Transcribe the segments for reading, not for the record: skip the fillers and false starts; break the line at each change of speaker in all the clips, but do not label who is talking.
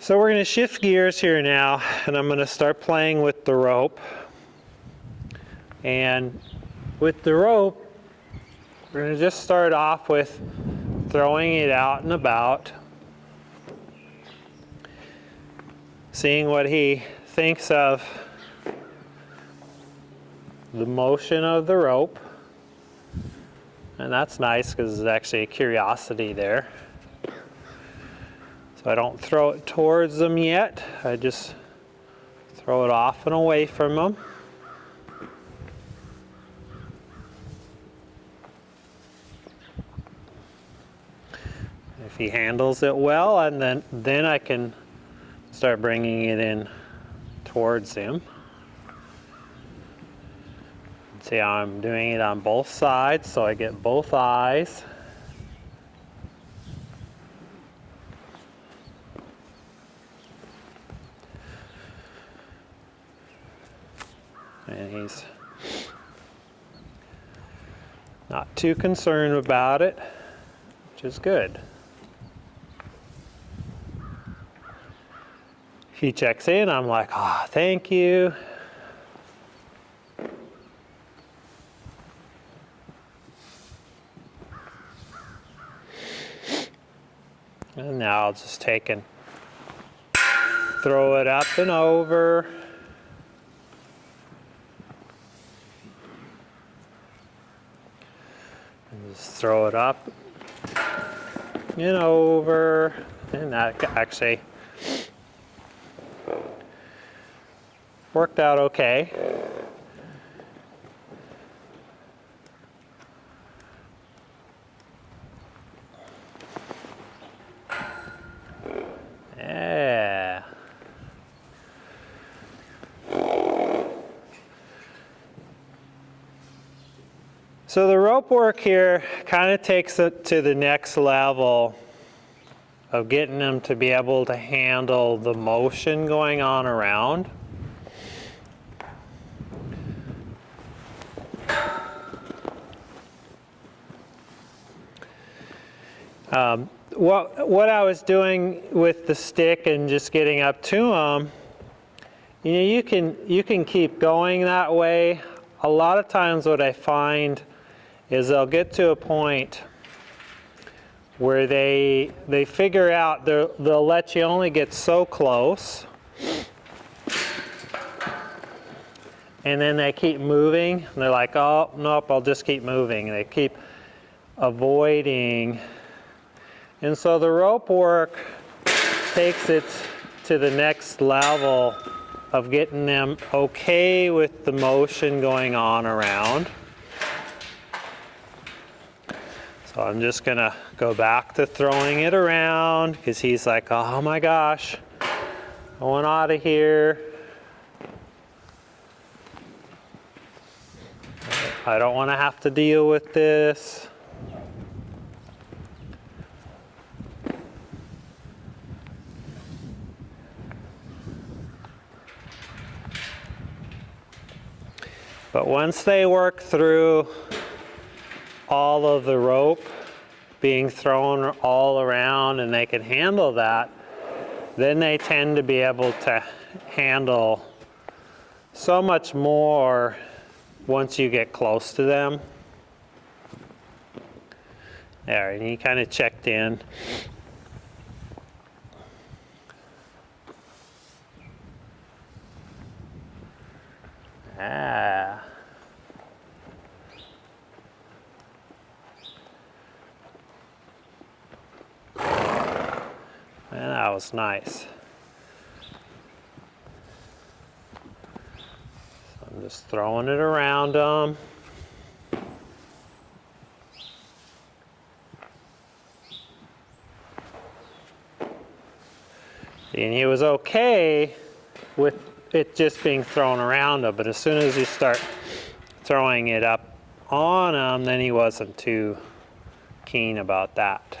So we're going to shift gears here now, and I'm going to start playing with the rope. And with the rope, we're going to just start off with throwing it out and about, seeing what he thinks of the motion of the rope. And that's nice because there's actually a curiosity there. So I don't throw it towards them yet. I just throw it off and away from them. If he handles it well, and then I can start bringing it in towards him. See how I'm doing it on both sides, so I get both eyes. And he's not too concerned about it, which is good. He checks in, I'm like, oh, thank you. And now I'll just take and throw it up and over. And just throw it up and over. And that actually worked out okay. Yeah. So the rope work here kind of takes it to the next level of getting them to be able to handle the motion going on around. What I was doing with the stick and just getting up to them, you can keep going that way. A lot of times what I find is they'll get to a point where they figure out they'll let you only get so close, and then they keep moving, and they're like, oh, nope, I'll just keep moving. And they keep avoiding. And so the rope work takes it to the next level of getting them okay with the motion going on around. So I'm just gonna go back to throwing it around because he's like, oh my gosh, I want out of here. I don't want to have to deal with this. But once they work through all of the rope being thrown all around and they can handle that, then they tend to be able to handle so much more once you get close to them. There, and he kind of checked in. Ah. And that was nice. So I'm just throwing it around him. And he was okay with it just being thrown around him, but as soon as you start throwing it up on him, then he wasn't too keen about that.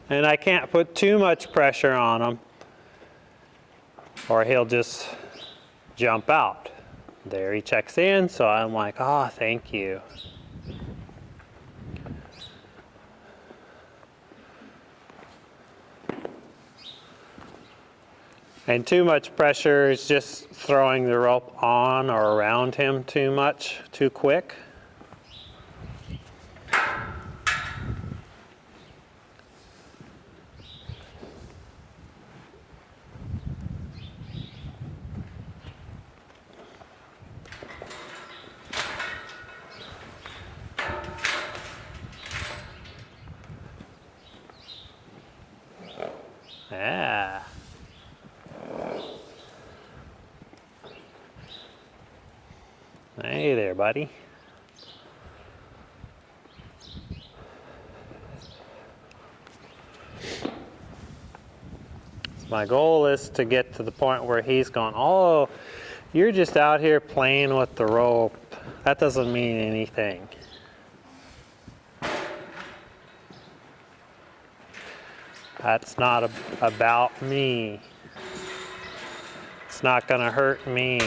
And I can't put too much pressure on him or he'll just jump out. There he checks in, so I'm like, oh, thank you. And too much pressure is just throwing the rope on or around him too much, too quick. Yeah. Hey there, buddy. My goal is to get to the point where he's going, oh, you're just out here playing with the rope. That doesn't mean anything. That's not about me. It's not going to hurt me.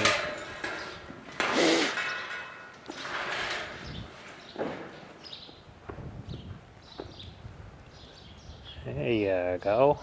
There you go.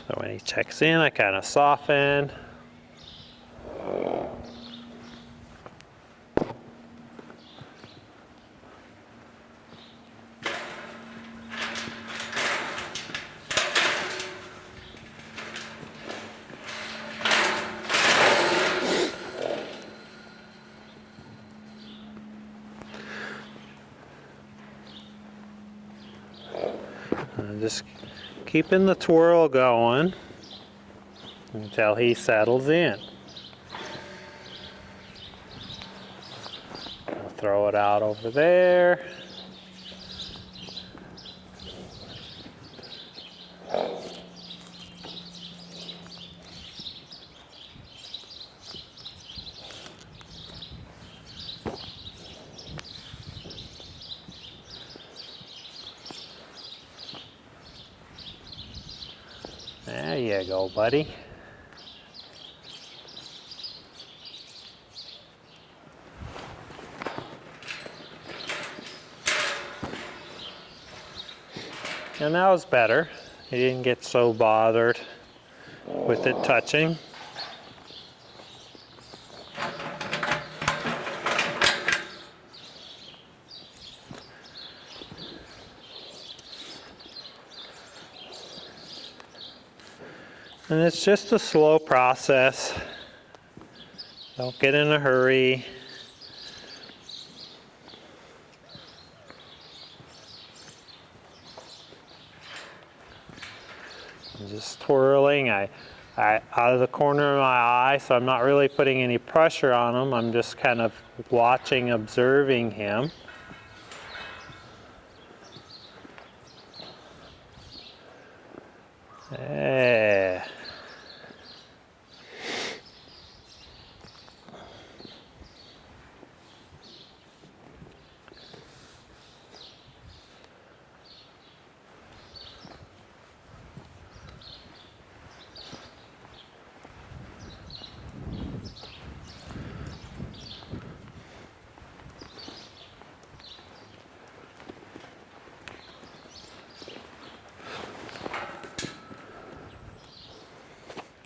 So when he checks in, I kind of soften. Just keeping the twirl going until he settles in. I'll throw it out over there. There you go, buddy. And that was better. He didn't get so bothered with it touching. And it's just a slow process. Don't get in a hurry. I'm just twirling. I out of the corner of my eye, so I'm not really putting any pressure on him. I'm just kind of watching, observing him. Yeah.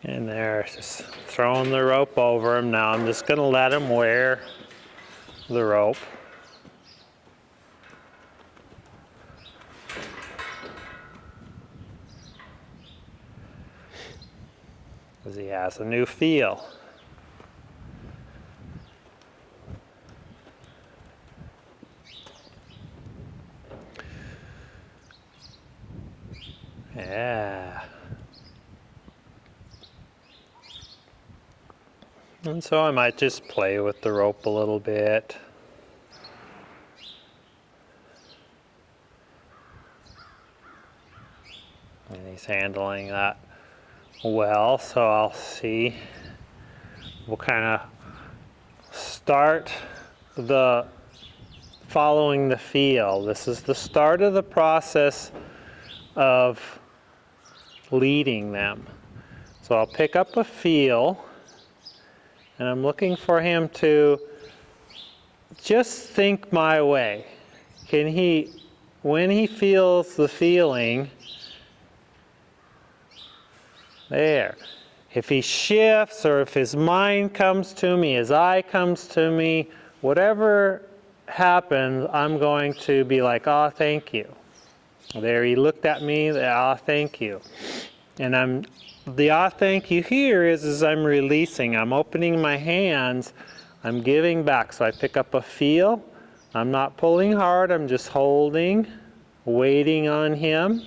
And there, just throwing the rope over him. Now I'm just going to let him wear the rope. Because he has a new feel. Yeah. And so I might just play with the rope a little bit. And he's handling that well, so I'll see. We'll kind of start following the feel. This is the start of the process of leading them. So I'll pick up a feel, and I'm looking for him to just think my way. When he feels the feeling, there. If he shifts or if his mind comes to me, his eye comes to me, whatever happens, I'm going to be like, oh, thank you. There, he looked at me, ah, thank you. And the ah, thank you here is I'm releasing. I'm opening my hands. I'm giving back. So I pick up a feel. I'm not pulling hard. I'm just holding, waiting on him.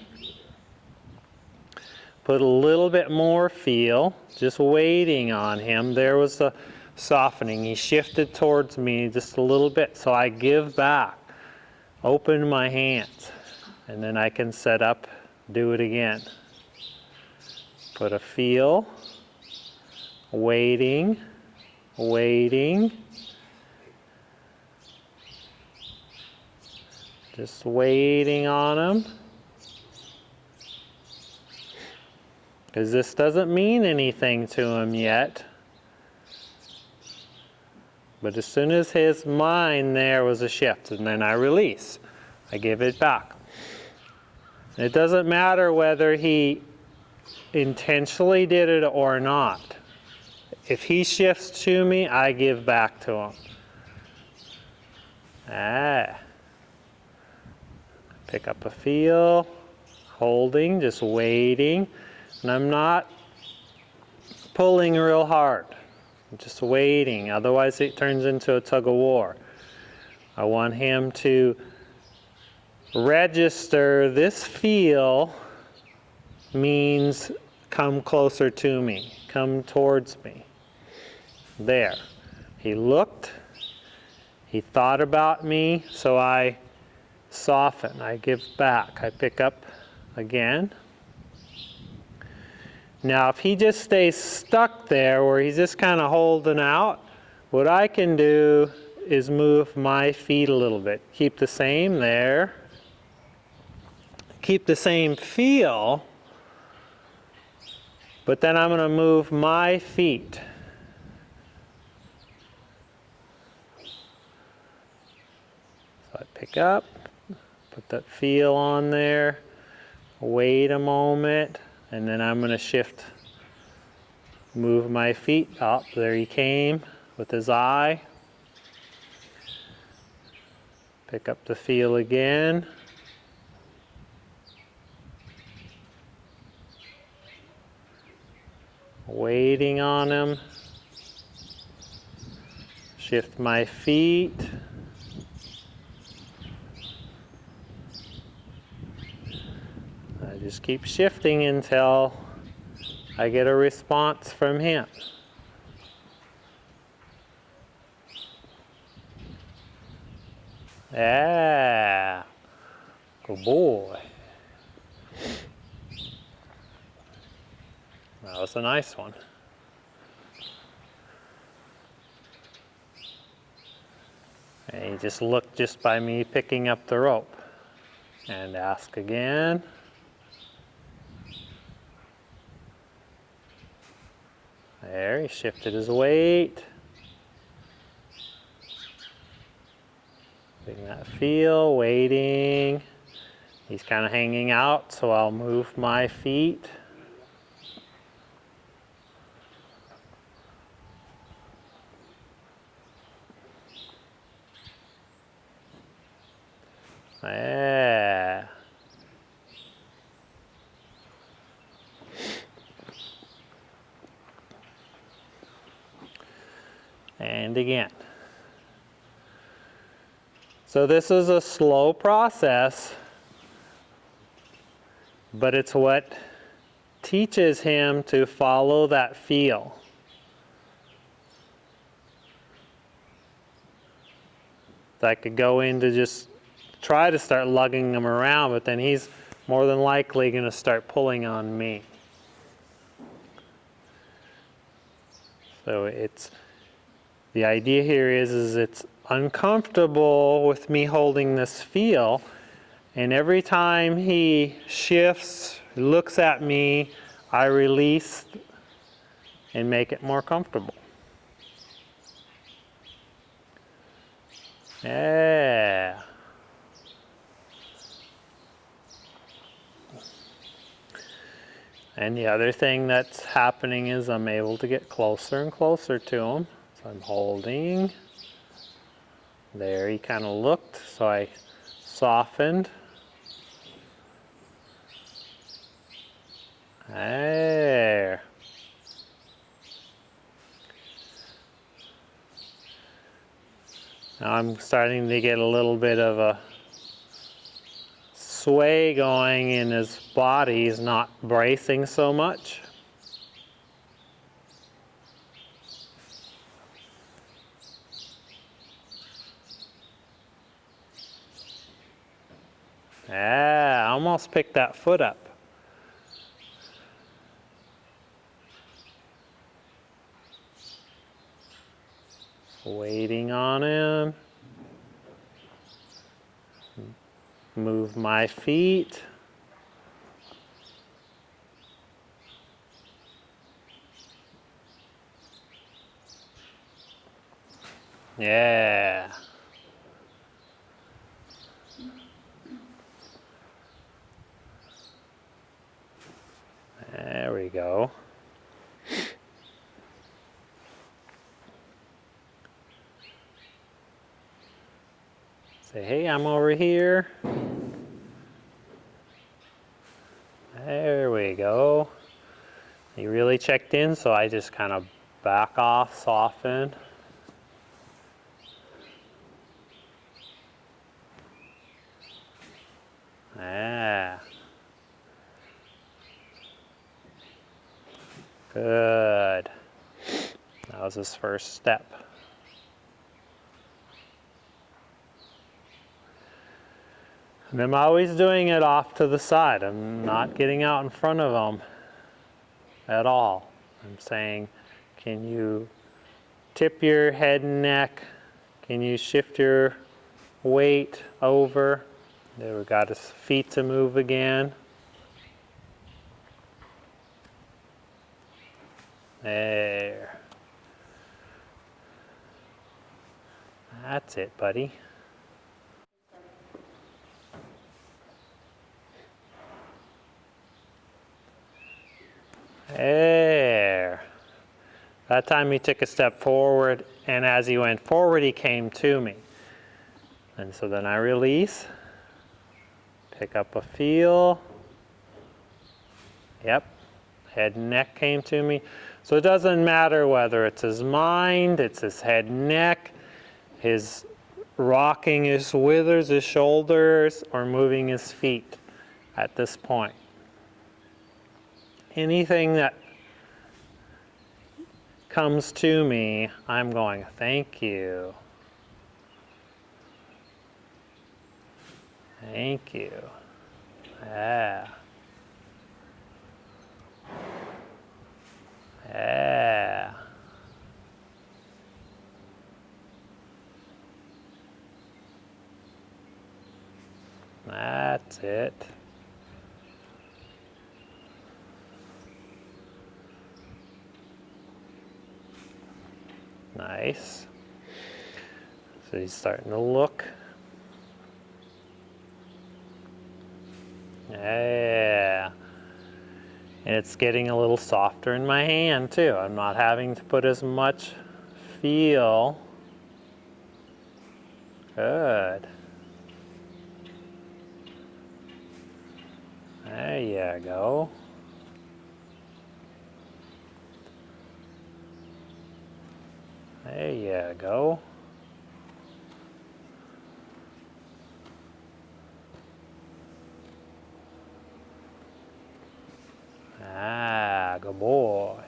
Put a little bit more feel, just waiting on him. There was a softening. He shifted towards me just a little bit. So I give back, open my hands, and then I can set up, do it again. Put a feel, waiting, waiting. Just waiting on him. Because this doesn't mean anything to him yet. But as soon as his mind there was a shift, and then I release. I give it back. It doesn't matter whether he intentionally did it or not. If he shifts to me, I give back to him. Pick up a feel, holding, just waiting. And I'm not pulling real hard. I'm just waiting. Otherwise it turns into a tug of war. I want him to register this feel means come closer to me. Come towards me. There. He looked. He thought about me. So I soften. I give back. I pick up again. Now, if he just stays stuck there where he's just kind of holding out, what I can do is move my feet a little bit. Keep the same there. Keep the same feel, but then I'm going to move my feet. So I pick up, put that feel on there, wait a moment. And then I'm going to shift, move my feet up. There he came with his eye. Pick up the feel again. Waiting on him. Shift my feet. I just keep shifting until I get a response from him. Yeah, good boy. That was a nice one. And he just looked just by me picking up the rope. And ask again. There, he shifted his weight. Getting that feel, waiting. He's kind of hanging out, so I'll move my feet. Yeah. And again. So this is a slow process, but it's what teaches him to follow that feel. I could go into just try to start lugging him around, but then he's more than likely going to start pulling on me. So the idea here is it's uncomfortable with me holding this feel, and every time he shifts, looks at me, I release and make it more comfortable. Yeah. And the other thing that's happening is I'm able to get closer and closer to him. So I'm holding. There, he kind of looked, so I softened. There. Now I'm starting to get a little bit of a sway going in his body. He's not bracing so much. Yeah, I almost picked that foot up. Waiting on him. Move my feet. Yeah. There we go. Say, hey, I'm over here. There we go. He really checked in, so I just kind of back off, soften. Yeah. Good. That was his first step. And I'm always doing it off to the side. I'm not getting out in front of him at all. I'm saying, can you tip your head and neck? Can you shift your weight over? There, we got his feet to move again. There. That's it, buddy. There. That time he took a step forward, and as he went forward, he came to me. And so then I release, pick up a feel. Yep, head and neck came to me. So it doesn't matter whether it's his mind, it's his head and neck, his rocking his withers, his shoulders, or moving his feet at this point. Anything that comes to me, I'm going, thank you. Thank you. Yeah. Yeah. That's it. Nice. So he's starting to look. Yeah. And it's getting a little softer in my hand too. I'm not having to put as much feel. Good. There you go. There you go. Ah, good boy.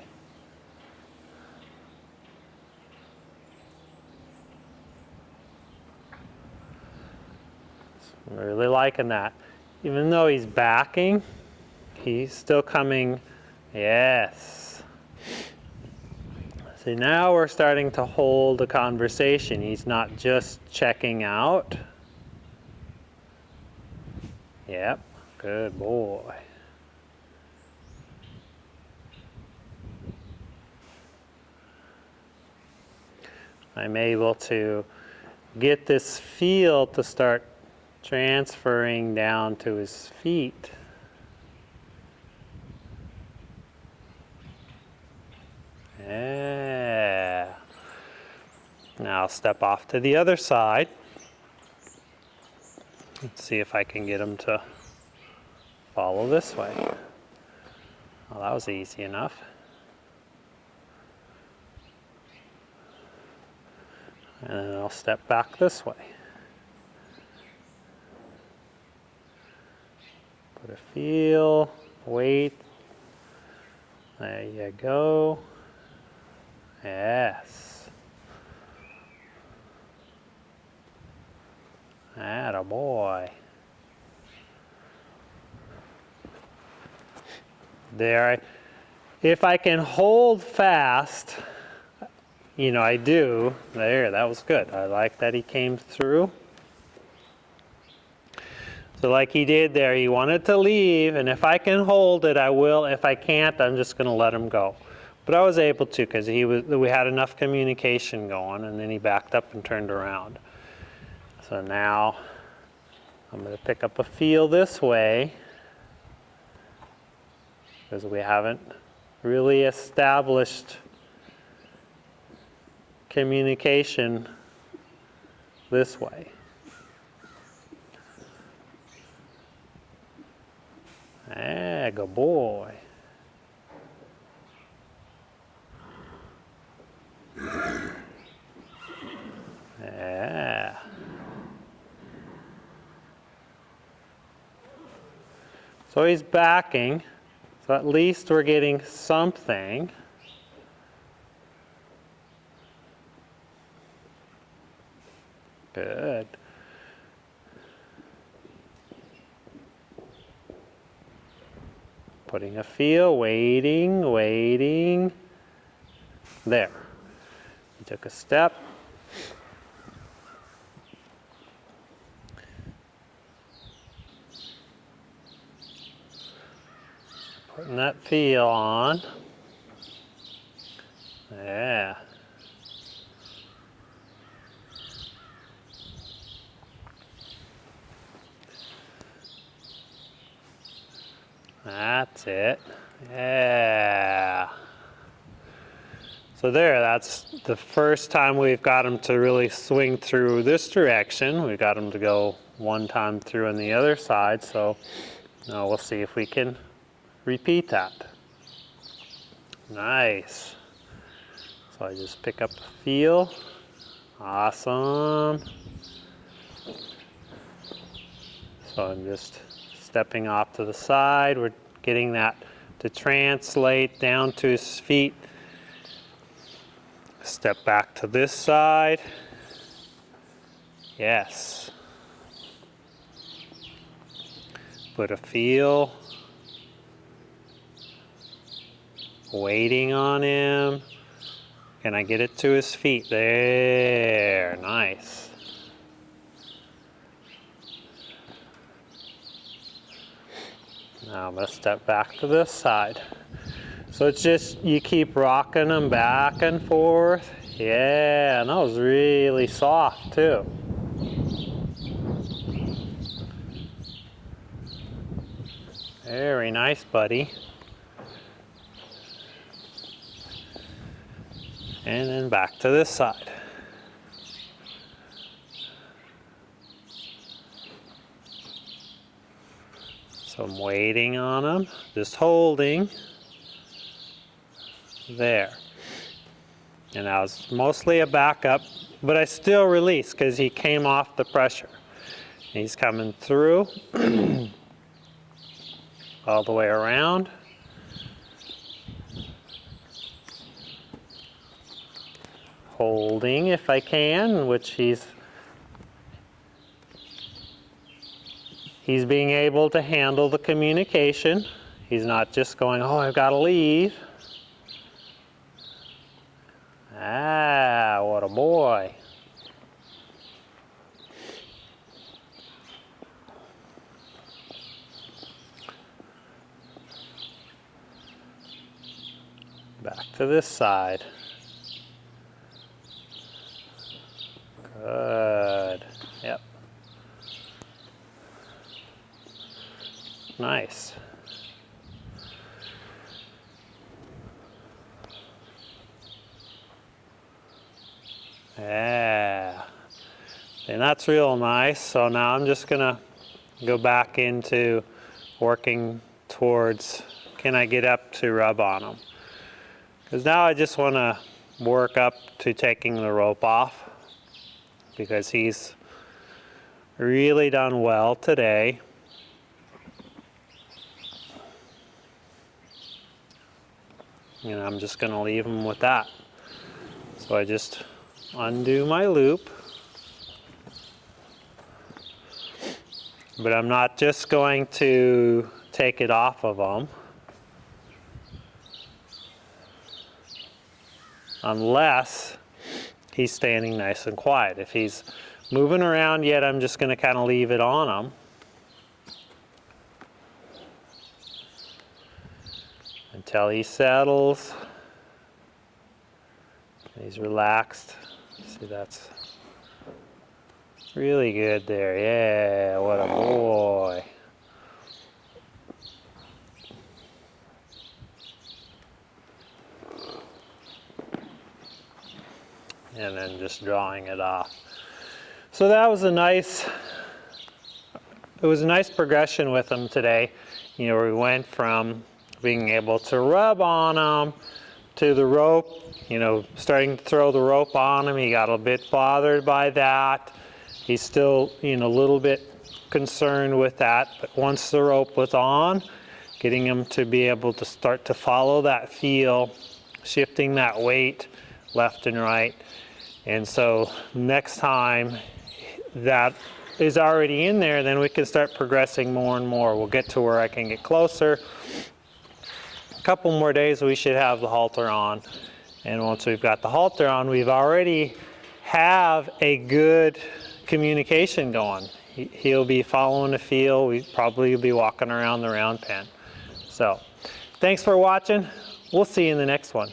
I'm really liking that. even though he's backing, he's still coming, yes. See, now we're starting to hold a conversation. He's not just checking out. Yep, good boy. I'm able to get this feel to start transferring down to his feet. Yeah. Now I'll step off to the other side. Let's see if I can get him to follow this way. Well, that was easy enough. And then I'll step back this way. Put a feel, wait. There you go. Yes. Attaboy. There. If I can hold fast, you know, I do. There, that was good. I like that he came through. So like he did there, he wanted to leave, and if I can hold it, I will. If I can't, I'm just going to let him go. But I was able to because we had enough communication going, and then he backed up and turned around. So now I'm going to pick up a feel this way because we haven't really established communication this way. Ah, good boy. Yeah. So he's backing, so at least we're getting something. Good. Putting a feel, waiting, waiting. There. He took a step. Putting that feel on. Yeah. That's it. Yeah. So there, that's the first time we've got him to really swing through this direction. We got him to go one time through on the other side. So now we'll see if we can repeat that. Nice. So I just pick up a feel. Awesome. So I'm just stepping off to the side. We're getting that to translate down to his feet. Step back to this side. Yes. Put a feel. Waiting on him. Can I get it to his feet? There. Nice. Now I'm going to step back to this side. So it's just, you keep rocking them back and forth. Yeah, and that was really soft too. Very nice, buddy. And then back to this side. So I'm waiting on him, just holding. There. And that was mostly a backup, but I still release because he came off the pressure. He's coming through all the way around. Holding if I can, which he's he's being able to handle the communication. He's not just going, oh, I've got to leave. Ah, what a boy. Back to this side. Good. Yep. Nice. Yeah. And that's real nice. So now I'm just gonna go back into working towards, can I get up to rub on him? Because now I just want to work up to taking the rope off, because he's really done well today. And I'm just going to leave him with that. So I just undo my loop. But I'm not just going to take it off of him unless he's standing nice and quiet. If he's moving around yet, I'm just going to kind of leave it on him. Until he settles. He's relaxed. See, that's really good there. Yeah, what a boy. And then just drawing it off. So that was a nice progression with him today. You know, we went from being able to rub on him to the rope, you know, starting to throw the rope on him. He got a bit bothered by that. He's still, you know, a little bit concerned with that, but once the rope was on, getting him to be able to start to follow that feel, shifting that weight left and right. And so next time that is already in there, then we can start progressing more and more. We'll get to where I can get closer. A couple more days we should have the halter on. And once we've got the halter on, we've already have a good communication going. He'll be following the feel. We probably will be walking around the round pen. So thanks for watching. We'll see you in the next one.